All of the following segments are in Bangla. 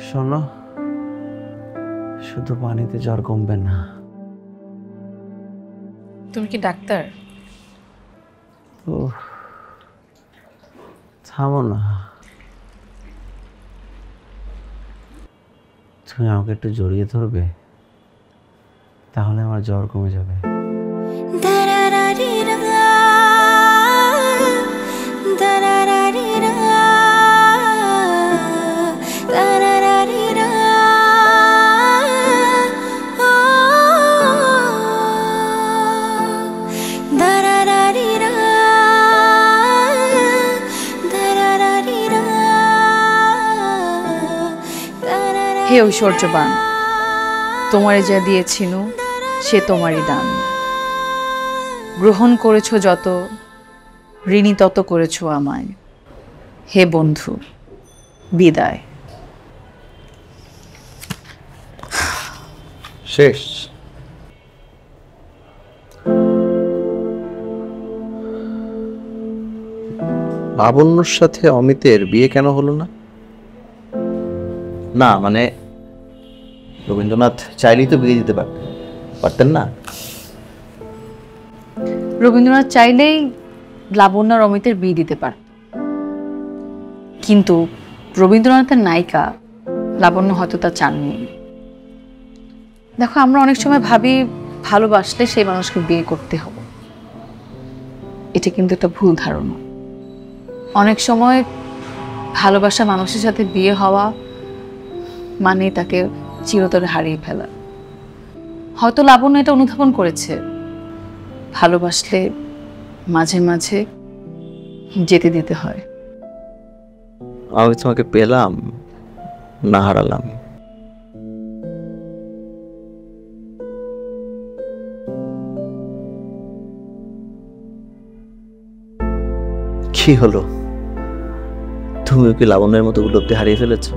শোনো, শুধু পানিতে জ্বর কমবে না। তুমি কি ডাক্তার? থামো না, তুমি আমাকে একটু জড়িয়ে ধরবে, তাহলে আমার জ্বর কমে যাবে। হে ঐশ্বর্যবান, তোমারে যা দিয়েছিল সে তোমারই দান। গ্রহণ করেছো যত, ঋণী তত করেছো আমায়। হে বন্ধু, বিদায়। শেষ। লাবণ্যর সাথে অমিতের বিয়ে কেন হলো না? না মানে রবীন্দ্রনাথ চাইলেই তো বিয়ে দিতে পারতেন না? রবীন্দ্রনাথ চাইলেই লাবণ্য আর অমিতের বিয়ে দিতে পারত, কিন্তু রবীন্দ্রনাথের নায়িকা লাবণ্য হয়তো তা চাননি। দেখো, আমরা অনেক সময় ভাবি ভালোবাসলে সেই মানুষকে বিয়ে করতে হবে, এটা কিন্তু একটা ভুল ধারণা। অনেক সময় ভালোবাসা মানুষের সাথে বিয়ে হওয়া মানে তাকে চিরতরে হারিয়ে ফেলা। হয়তো লাবণ্য এটা অনুধাবন করেছে, ভালোবাসলে মাঝে মাঝে যেতে দিতে হয়। আমি তোমাকে পেলাম না হারালাম। কি হলো, তুমিও কি লাবণ্যের মতো উপলব্ধি হারিয়ে ফেলেছো?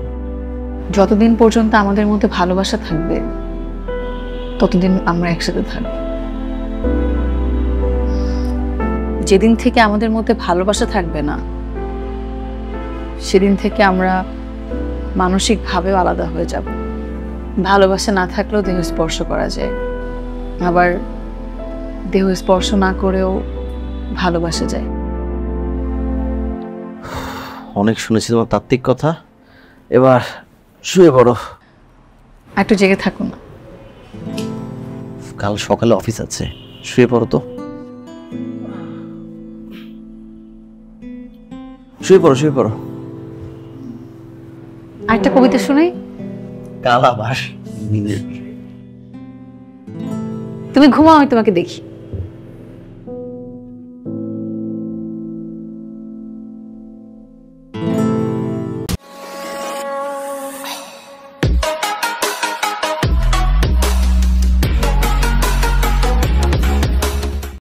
যতদিন পর্যন্ত আমাদের মধ্যে ভালোবাসা থাকবে ততদিন আমরা একসাথে থাকব। যেদিন থেকে আমাদের মধ্যে ভালোবাসা থাকবে না, সেদিন থেকে আমরা মানসিকভাবেও আলাদা হয়ে যাব। ভালোবাসা না থাকলেও দেহ স্পর্শ করা যায়, আবার দেহ স্পর্শ না করেও ভালোবাসা যায়। অনেক শুনেছি তোমার তাত্ত্বিক কথা, এবার শুয়ে পড়ো। একটু জেগে থাকুন। কাল সকালে অফিস আছে, শুয়ে পড়ো তো। শুয়ে পড়ো শুয়ে পড়ো। আরেকটা কবিতা শুনাই। কাল আবার তুমি ঘুমাও, আমি তোমাকে দেখি।